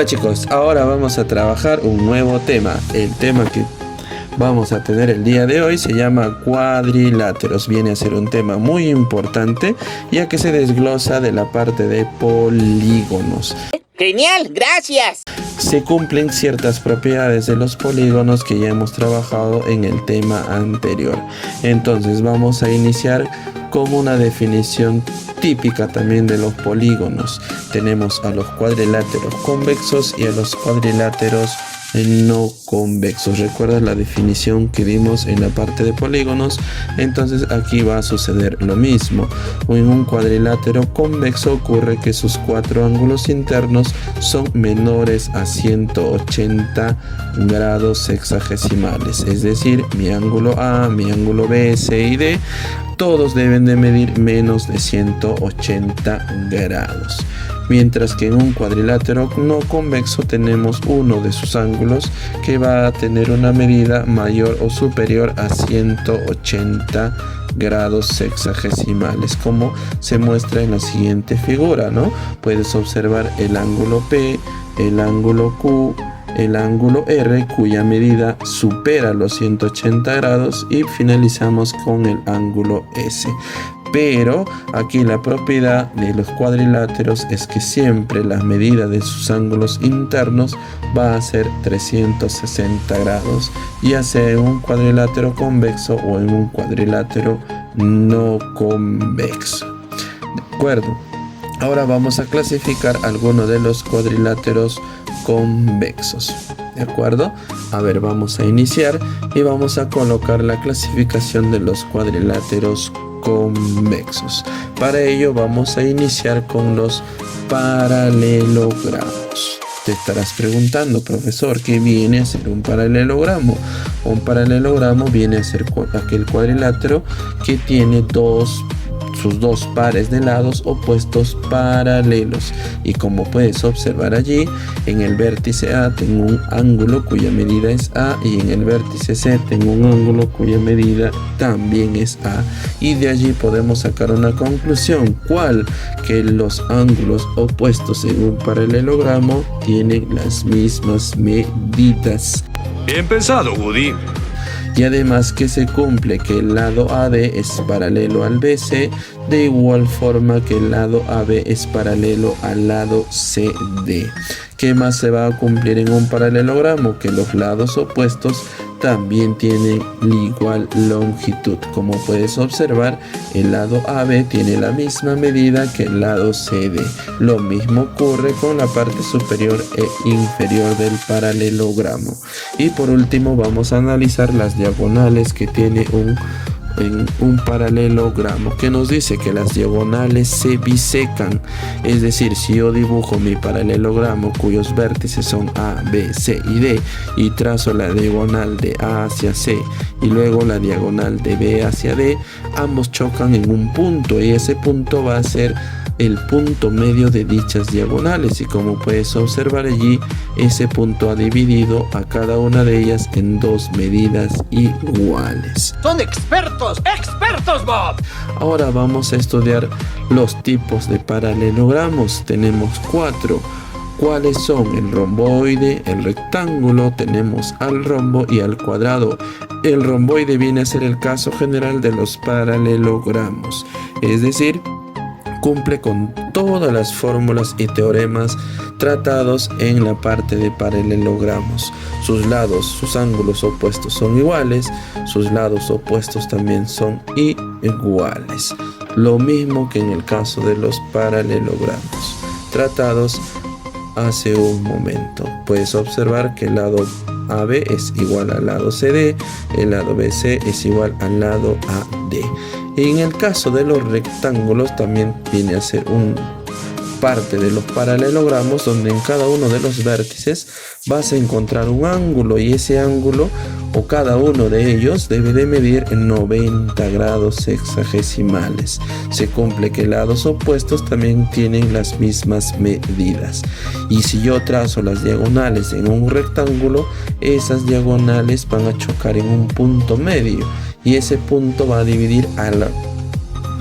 Hola chicos, ahora vamos a trabajar un nuevo tema. El tema que vamos a tener el día de hoy se llama cuadriláteros. Viene a ser un tema muy importante ya que se desglosa de la parte de polígonos. ¡Genial! ¡Gracias! Se cumplen ciertas propiedades de los polígonos que ya hemos trabajado en el tema anterior. Entonces vamos a iniciar con una definición típica también de los polígonos. Tenemos a los cuadriláteros convexos y a los cuadriláteros no convexos. ¿Recuerdas la definición que dimos en la parte de polígonos? Entonces aquí va a suceder lo mismo. En un cuadrilátero convexo ocurre que sus cuatro ángulos internos son menores a 180 grados sexagesimales. Es decir, mi ángulo A, mi ángulo B, C y D, todos deben de medir menos de 180 grados. Mientras que en un cuadrilátero no convexo tenemos uno de sus ángulos que va a tener una medida mayor o superior a 180 grados sexagesimales, como se muestra en la siguiente figura, ¿no? Puedes observar el ángulo P, el ángulo Q, el ángulo R, cuya medida supera los 180 grados, y finalizamos con el ángulo S. Pero aquí la propiedad de los cuadriláteros es que siempre la medida de sus ángulos internos va a ser 360 grados, ya sea en un cuadrilátero convexo o en un cuadrilátero no convexo. ¿De acuerdo? Ahora vamos a clasificar algunos de los cuadriláteros convexos. ¿De acuerdo? A ver, vamos a iniciar y vamos a colocar la clasificación de los cuadriláteros convexos. Para ello vamos a iniciar con los paralelogramos. Te estarás preguntando, profesor, ¿qué viene a ser un paralelogramo? Un paralelogramo viene a ser aquel cuadrilátero que tiene sus dos pares de lados opuestos paralelos, y como puedes observar allí, en el vértice A tengo un ángulo cuya medida es A, y en el vértice C tengo un ángulo cuya medida también es A, y de allí podemos sacar una conclusión. ¿Cuál? Que los ángulos opuestos en un paralelogramo tienen las mismas medidas. Bien pensado, Woody. Y además que se cumple que el lado AD es paralelo al BC, de igual forma que el lado AB es paralelo al lado CD. ¿Qué más se va a cumplir en un paralelogramo? Que los lados opuestos también tienen igual longitud. Como puedes observar, el lado AB tiene la misma medida que el lado CD. Lo mismo ocurre con la parte superior e inferior del paralelogramo. Y por último vamos a analizar las diagonales que tiene un paralelogramo, que nos dice que las diagonales se bisecan. Es decir, si yo dibujo mi paralelogramo cuyos vértices son A, B, C y D, y trazo la diagonal de A hacia C y luego la diagonal de B hacia D, ambos chocan en un punto, y ese punto va a ser el punto medio de dichas diagonales, y como puedes observar allí, ese punto ha dividido a cada una de ellas en dos medidas iguales. ¡Son expertos! ¡Expertos, Bob! Ahora vamos a estudiar los tipos de paralelogramos. Tenemos 4. ¿Cuáles son? El romboide, el rectángulo, tenemos al rombo y al cuadrado. El romboide viene a ser el caso general de los paralelogramos, es decir, cumple con todas las fórmulas y teoremas tratados en la parte de paralelogramos. Sus lados, sus ángulos opuestos son iguales, sus lados opuestos también son iguales. Lo mismo que en el caso de los paralelogramos tratados hace un momento. Puedes observar que el lado AB es igual al lado CD, el lado BC es igual al lado AD. En el caso de los rectángulos también viene a ser parte de los paralelogramos, donde en cada uno de los vértices vas a encontrar un ángulo, y ese ángulo o cada uno de ellos debe de medir 90 grados sexagesimales. Se cumple que lados opuestos también tienen las mismas medidas, y si yo trazo las diagonales en un rectángulo, esas diagonales van a chocar en un punto medio, y ese punto va a dividir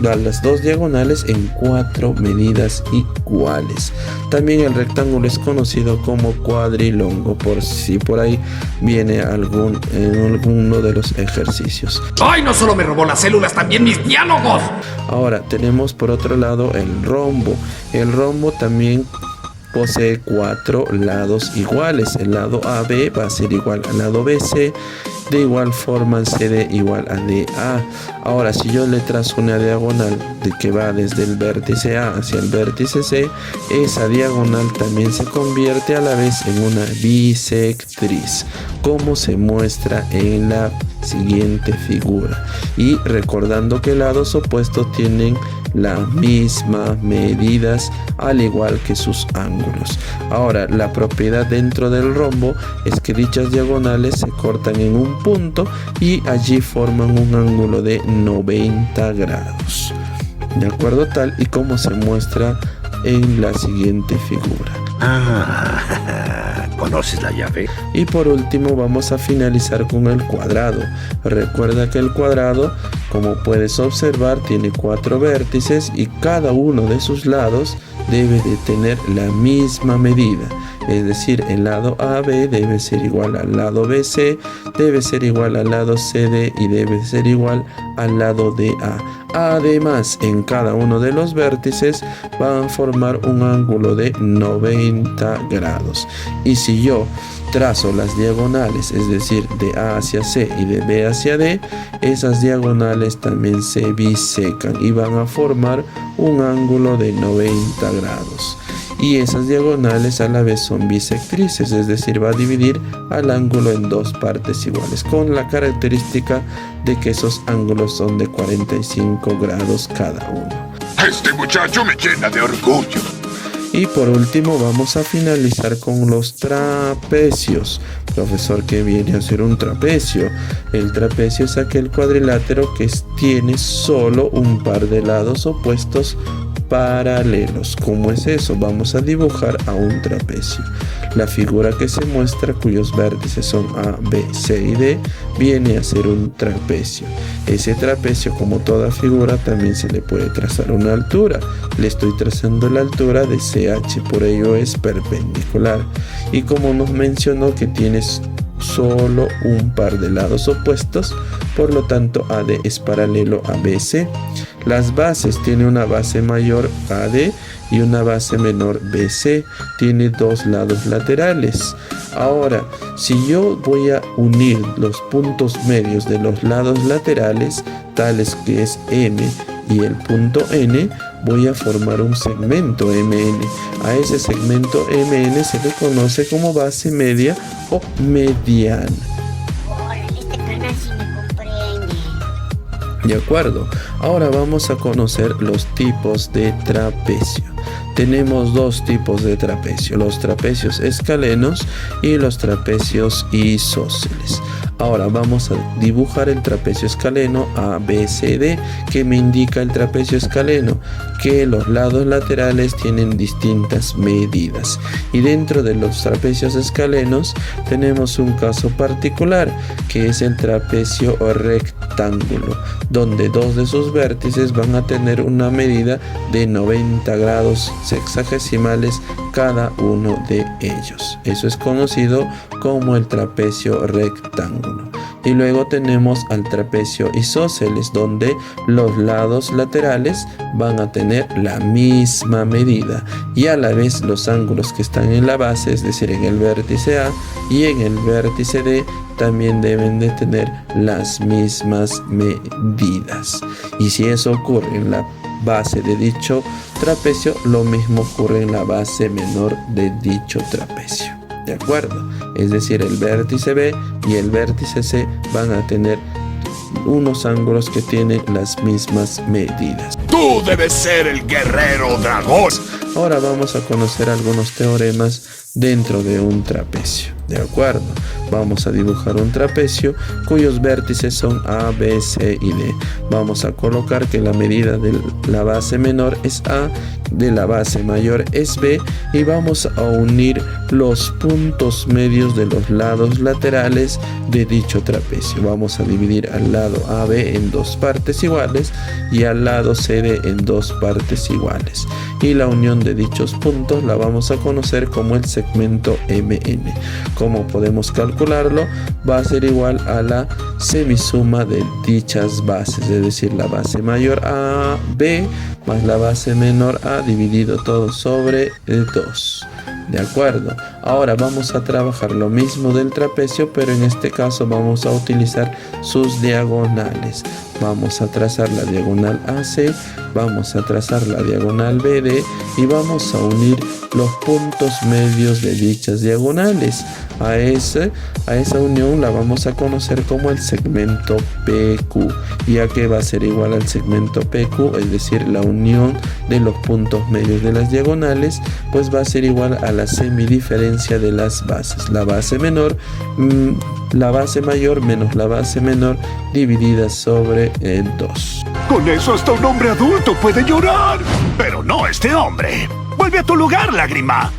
las dos diagonales en 4 medidas iguales. También el rectángulo es conocido como cuadrilongo, por si por ahí viene en alguno de los ejercicios. ¡Ay, no solo me robó las células, también mis diálogos! Ahora tenemos por otro lado el rombo. El rombo también posee 4 lados iguales. El lado AB va a ser igual al lado BC. De igual forma el CD igual a DA. Ahora si yo le trazo una diagonal de que va desde el vértice A hacia el vértice C, esa diagonal también se convierte a la vez en una bisectriz, como se muestra en la siguiente figura. Y recordando que lados opuestos tienen las mismas medidas al igual que sus ángulos. Ahora la propiedad dentro del rombo es que dichas diagonales se cortan en un punto y allí forman un ángulo de 90 grados, de acuerdo tal y como se muestra en la siguiente figura. ¿Conoces la llave? Y por último vamos a finalizar con el cuadrado. Recuerda que el cuadrado, como puedes observar, tiene 4 vértices y cada uno de sus lados debe de tener la misma medida. Es decir, el lado AB debe ser igual al lado BC, debe ser igual al lado CD y debe ser igual al lado DA. Además, en cada uno de los vértices van a formar un ángulo de 90 grados. Y si yo trazo las diagonales, es decir, de A hacia C y de B hacia D, esas diagonales también se bisecan y van a formar un ángulo de 90 grados. Y esas diagonales a la vez son bisectrices, es decir, va a dividir al ángulo en 2 partes iguales, con la característica de que esos ángulos son de 45 grados cada uno. Este muchacho me llena de orgullo. Y por último vamos a finalizar con los trapecios. Profesor, ¿qué viene a ser un trapecio? El trapecio es aquel cuadrilátero que tiene solo un par de lados opuestos paralelos. ¿Cómo es eso? Vamos a dibujar a un trapecio. La figura que se muestra, cuyos vértices son A, B, C y D, viene a ser un trapecio. Ese trapecio, como toda figura, también se le puede trazar una altura. Le estoy trazando la altura de CH, por ello es perpendicular. Y como nos mencionó que tienes solo un par de lados opuestos, por lo tanto AD es paralelo a BC. Las bases, tiene una base mayor AD y una base menor BC, tiene 2 lados laterales. Ahora, si yo voy a unir los puntos medios de los lados laterales, tales que es M y el punto N, voy a formar un segmento MN. A ese segmento MN se le conoce como base media o mediana. Este canal sí me comprende. De acuerdo, ahora vamos a conocer los tipos de trapecio. Tenemos 2 tipos de trapecio, los trapecios escalenos y los trapecios isósceles. Ahora vamos a dibujar el trapecio escaleno ABCD. ¿Qué me indica el trapecio escaleno? Que los lados laterales tienen distintas medidas. Y dentro de los trapecios escalenos tenemos un caso particular, que es el trapecio rectángulo, donde 2 de sus vértices van a tener una medida de 90 grados sexagesimales cada uno de ellos. Eso es conocido como el trapecio rectángulo. Y luego tenemos al trapecio isósceles, donde los lados laterales van a tener la misma medida y a la vez los ángulos que están en la base, es decir, en el vértice A y en el vértice D, también deben de tener las mismas medidas. Y si eso ocurre en la base de dicho trapecio, lo mismo ocurre en la base menor de dicho trapecio. ¿De acuerdo? Es decir, el vértice B y el vértice C van a tener unos ángulos que tienen las mismas medidas. Tú debes ser el guerrero dragón. Ahora vamos a conocer algunos teoremas dentro de un trapecio. ¿De acuerdo? Vamos a dibujar un trapecio cuyos vértices son A, B, C y D. Vamos a colocar que la medida de la base menor es A, de la base mayor es B, y vamos a unir los puntos medios de los lados laterales de dicho trapecio. Vamos a dividir al lado AB en dos partes iguales y al lado CD en dos partes iguales, y la unión de dichos puntos la vamos a conocer como el segmento MN. ¿Cómo podemos calcularlo? Va a ser igual a la semisuma de dichas bases, es decir, la base mayor AB más la base menor A dividido todo sobre 2. ¿De acuerdo? Ahora vamos a trabajar lo mismo del trapecio, pero en este caso vamos a utilizar sus diagonales. Vamos a trazar la diagonal AC, vamos a trazar la diagonal BD y vamos a unir los puntos medios de dichas diagonales. A esa unión la vamos a conocer como el segmento PQ, ya que va a ser igual al segmento PQ, es decir, la unión de los puntos medios de las diagonales, pues va a ser igual a la semidiferencia de las bases. La base menor, la base mayor menos la base menor dividida sobre 2. Con eso hasta un hombre adulto puede llorar. Pero no este hombre. Vuelve a tu lugar, lágrima.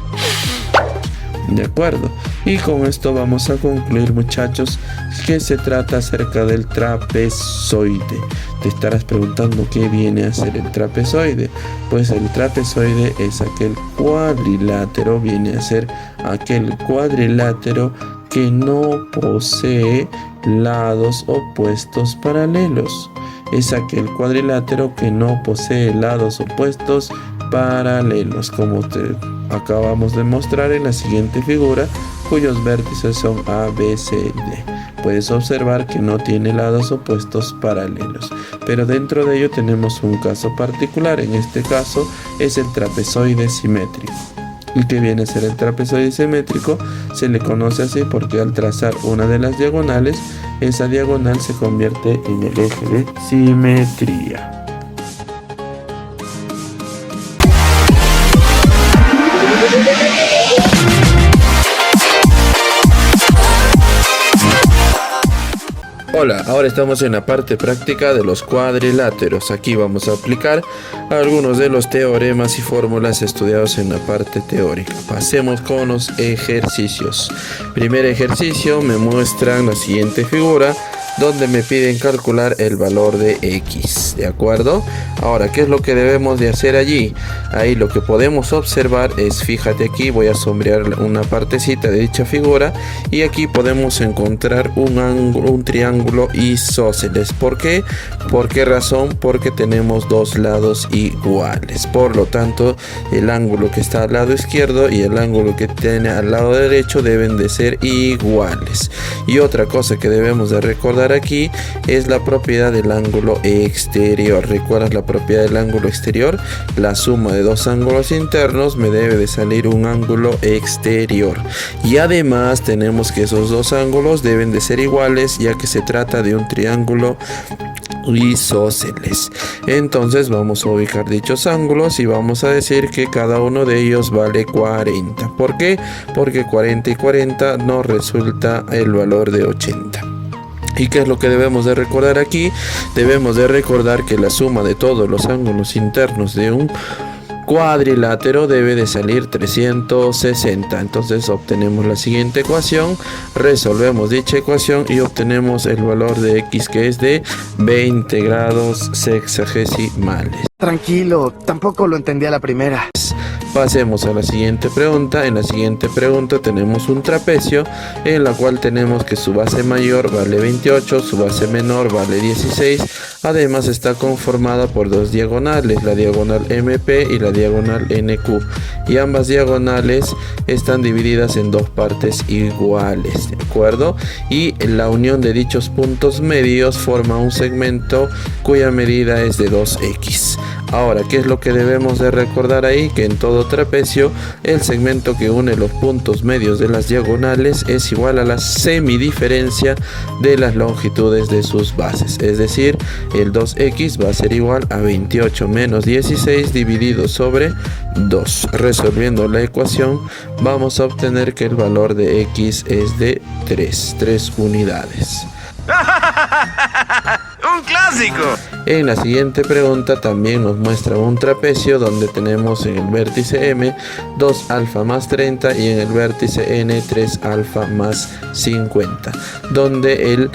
De acuerdo, y con esto vamos a concluir, muchachos, que se trata acerca del trapezoide. Te estarás preguntando qué viene a ser el trapezoide. Pues el trapezoide es aquel cuadrilátero, viene a ser aquel cuadrilátero que no posee lados opuestos paralelos. Es aquel cuadrilátero que no posee lados opuestos paralelos, como te acabamos de mostrar en la siguiente figura, cuyos vértices son A, B, C y D. Puedes observar que no tiene lados opuestos paralelos, pero dentro de ello tenemos un caso particular. En este caso es el trapezoide simétrico. ¿Y qué viene a ser el trapezoide simétrico? Se le conoce así porque al trazar una de las diagonales, esa diagonal se convierte en el eje de simetría. Hola, ahora estamos en la parte práctica de los cuadriláteros. Aquí vamos a aplicar algunos de los teoremas y fórmulas estudiados en la parte teórica. Pasemos con los ejercicios. Primer ejercicio, me muestran la siguiente figura donde me piden calcular el valor de X, ¿de acuerdo? Ahora, ¿qué es lo que debemos de hacer allí? Ahí lo que podemos observar es, fíjate aquí, voy a sombrear una partecita de dicha figura y aquí podemos encontrar un triángulo isósceles. ¿Por qué? ¿Por qué razón? Porque tenemos dos lados iguales. Por lo tanto, el ángulo que está al lado izquierdo y el ángulo que tiene al lado derecho deben de ser iguales. Y otra cosa que debemos de recordar aquí es la propiedad del ángulo exterior. ¿Recuerdas la propiedad del ángulo exterior? La suma de dos ángulos internos me debe de salir un ángulo exterior. Y además tenemos que esos dos ángulos deben de ser iguales, ya que se trata de un triángulo isósceles. Entonces vamos a ubicar dichos ángulos y vamos a decir que cada uno de ellos vale 40. ¿Por qué? Porque 40 y 40 nos resulta el valor de 80. ¿Y qué es lo que debemos de recordar aquí? Debemos de recordar que la suma de todos los ángulos internos de un cuadrilátero debe de salir 360. Entonces obtenemos la siguiente ecuación, resolvemos dicha ecuación y obtenemos el valor de X, que es de 20 grados sexagesimales. Tranquilo, tampoco lo entendí a la primera. Pasemos a la siguiente pregunta. En la siguiente pregunta tenemos un trapecio en la cual tenemos que su base mayor vale 28, su base menor vale 16. Además está conformada por dos diagonales, la diagonal MP y la diagonal NQ. Y ambas diagonales están divididas en dos partes iguales, ¿de acuerdo? Y la unión de dichos puntos medios forma un segmento cuya medida es de 2X. Ahora, ¿qué es lo que debemos de recordar ahí? Que en todo trapecio el segmento que une los puntos medios de las diagonales es igual a la semidiferencia de las longitudes de sus bases. Es decir, el 2x va a ser igual a 28 menos 16 dividido sobre 2. Resolviendo la ecuación vamos a obtener que el valor de x es de 3 unidades. ¡Un clásico! En la siguiente pregunta también nos muestra un trapecio donde tenemos en el vértice M 2 alfa más 30 y en el vértice N 3 alfa más 50, donde el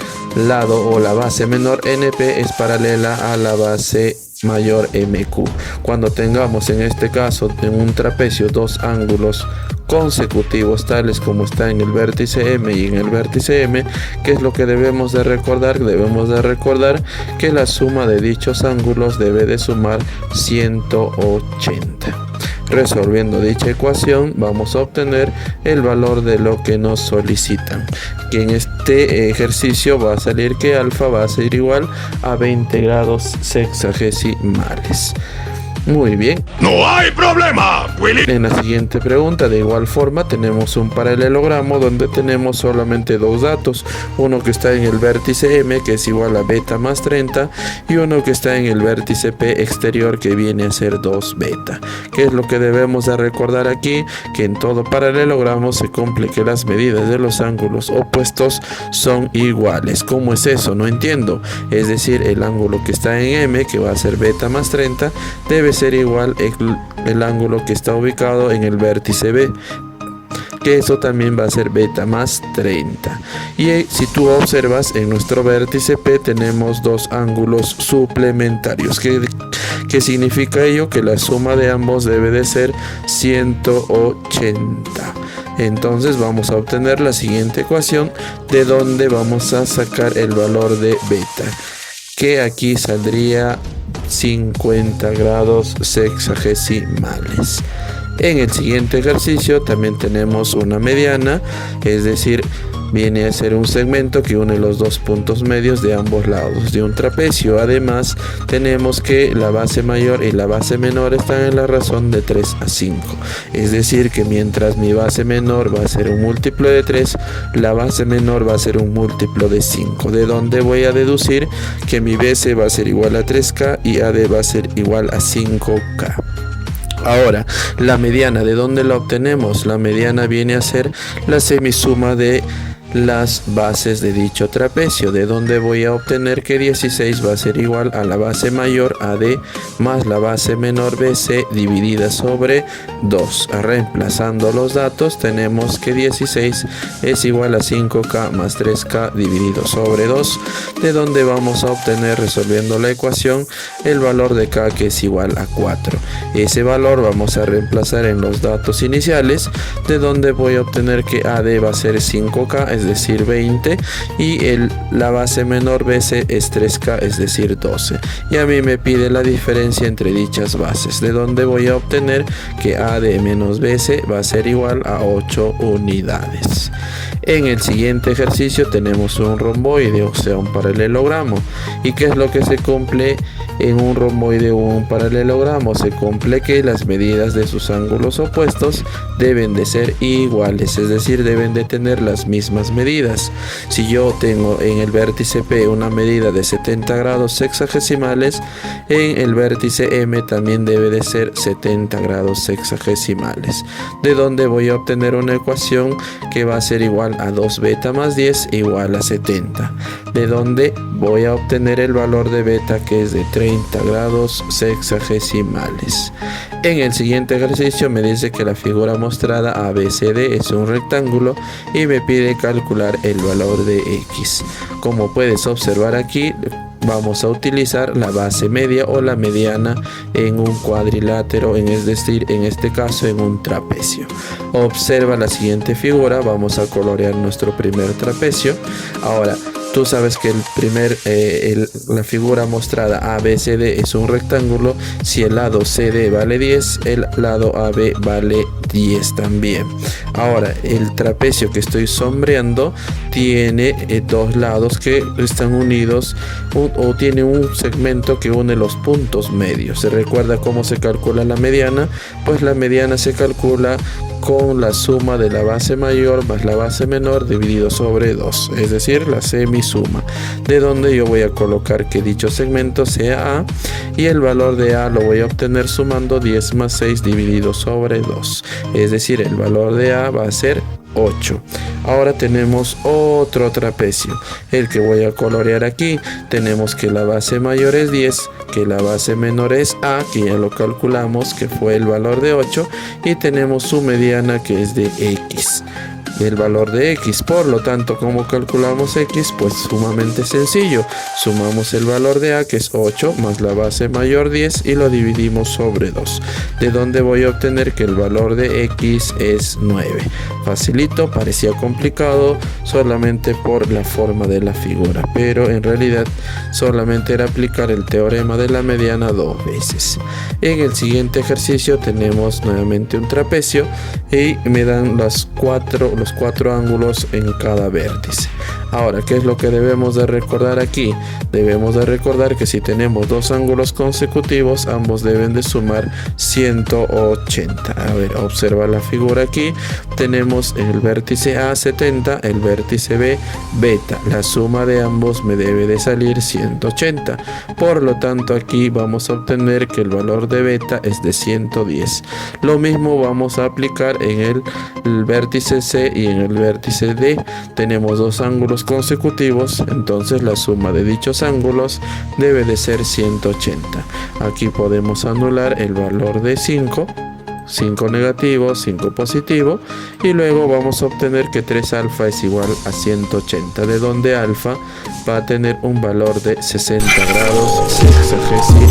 lado o la base menor NP es paralela a la base mayor MQ. Cuando tengamos en este caso en un trapecio dos ángulos consecutivos tales como está en el vértice M y en el vértice M, ¿qué es lo que debemos de recordar? Debemos de recordar que la suma de dichos ángulos debe de sumar 180. Resolviendo dicha ecuación vamos a obtener el valor de lo que nos solicitan, que en este ejercicio va a salir que alfa va a ser igual a 20 grados sexagesimales. Muy bien. ¡No hay problema, Willy! En la siguiente pregunta, de igual forma, tenemos un paralelogramo donde tenemos solamente dos datos. Uno que está en el vértice M, que es igual a beta más 30, y uno que está en el vértice P exterior, que viene a ser 2 beta. ¿Qué es lo que debemos de recordar aquí? Que en todo paralelogramo se cumple que las medidas de los ángulos opuestos son iguales. ¿Cómo es eso? No entiendo. Es decir, el ángulo que está en M, que va a ser beta más 30, debe ser igual el ángulo que está ubicado en el vértice B, que eso también va a ser beta más 30. Y si tú observas en nuestro vértice P tenemos dos ángulos suplementarios. ¿Qué significa ello? Que la suma de ambos debe de ser 180. Entonces vamos a obtener la siguiente ecuación, de donde vamos a sacar el valor de beta, que aquí saldría 50 grados sexagesimales. En el siguiente ejercicio también tenemos una mediana, es decir, viene a ser un segmento que une los dos puntos medios de ambos lados de un trapecio. Además, tenemos que la base mayor y la base menor están en la razón de 3 a 5. Es decir, que mientras mi base menor va a ser un múltiplo de 3, la base menor va a ser un múltiplo de 5. De donde voy a deducir que mi BC va a ser igual a 3K y AD va a ser igual a 5K. Ahora, la mediana, ¿de dónde la obtenemos? La mediana viene a ser la semisuma de las bases de dicho trapecio, de donde voy a obtener que 16 va a ser igual a la base mayor AD más la base menor BC dividida sobre 2. Reemplazando los datos tenemos que 16 es igual a 5K más 3K dividido sobre 2, de donde vamos a obtener, resolviendo la ecuación, el valor de K, que es igual a 4. Ese valor vamos a reemplazar en los datos iniciales, de donde voy a obtener que AD va a ser 5K, es decir 20, y la base menor BC es 3K, es decir 12, y a mí me pide la diferencia entre dichas bases, de donde voy a obtener que AD menos BC va a ser igual a 8 unidades. En el siguiente ejercicio tenemos un romboide, o sea un paralelogramo. ¿Y qué es lo que se cumple en un romboide o un paralelogramo? Se cumple que las medidas de sus ángulos opuestos deben de ser iguales, es decir, deben de tener las mismas medidas. Si yo tengo en el vértice P una medida de 70 grados sexagesimales, en el vértice M también debe de ser 70 grados sexagesimales, de donde voy a obtener una ecuación que va a ser igual a 2 beta más 10 igual a 70, de donde voy a obtener el valor de beta, que es de 30 grados sexagesimales. En el siguiente ejercicio me dice que la figura mostrada ABCD es un rectángulo y me pide calcular el valor de X. Como puedes observar aquí, vamos a utilizar la base media o la mediana en un cuadrilátero, es decir, en este caso en un trapecio. Observa la siguiente figura, vamos a colorear nuestro primer trapecio. Ahora, tú sabes que la figura mostrada ABCD es un rectángulo. Si el lado CD vale 10, el lado AB vale 10 también. Ahora, el trapecio que estoy sombreando tiene dos lados que están unidos o tiene un segmento que une los puntos medios. ¿Se recuerda cómo se calcula la mediana? Pues la mediana se calcula con la suma de la base mayor más la base menor dividido sobre 2, es decir, la semisuma, de donde yo voy a colocar que dicho segmento sea A y el valor de A lo voy a obtener sumando 10 más 6 dividido sobre 2, es decir, el valor de A va a ser 8. Ahora tenemos otro trapecio, el que voy a colorear aquí. Tenemos que la base mayor es 10, que la base menor es A, que ya lo calculamos, que fue el valor de 8, y tenemos su mediana, que es de X, el valor de X. Por lo tanto, ¿cómo calculamos X? Pues sumamente sencillo. Sumamos el valor de A, que es 8, más la base mayor 10, y lo dividimos sobre 2, de donde voy a obtener que el valor de X es 9. Facilito, parecía complicado solamente por la forma de la figura, pero en realidad solamente era aplicar el teorema de la mediana 2 veces. En el siguiente ejercicio tenemos nuevamente un trapecio y me dan los cuatro ángulos en cada vértice. Ahora, ¿qué es lo que debemos de recordar aquí? Debemos de recordar que si tenemos dos ángulos consecutivos, ambos deben de sumar 180. A ver, observa la figura aquí. Tenemos el vértice A 70, el vértice B beta. La suma de ambos me debe de salir 180. Por lo tanto, aquí vamos a obtener que el valor de beta es de 110. Lo mismo vamos a aplicar en el vértice C y en el vértice D. Tenemos dos ángulos consecutivos, entonces la suma de dichos ángulos debe de ser 180. Aquí podemos anular el valor de 5 negativo, 5 positivo, y luego vamos a obtener que 3 alfa es igual a 180, de donde alfa va a tener un valor de 60 grados sexagesimal.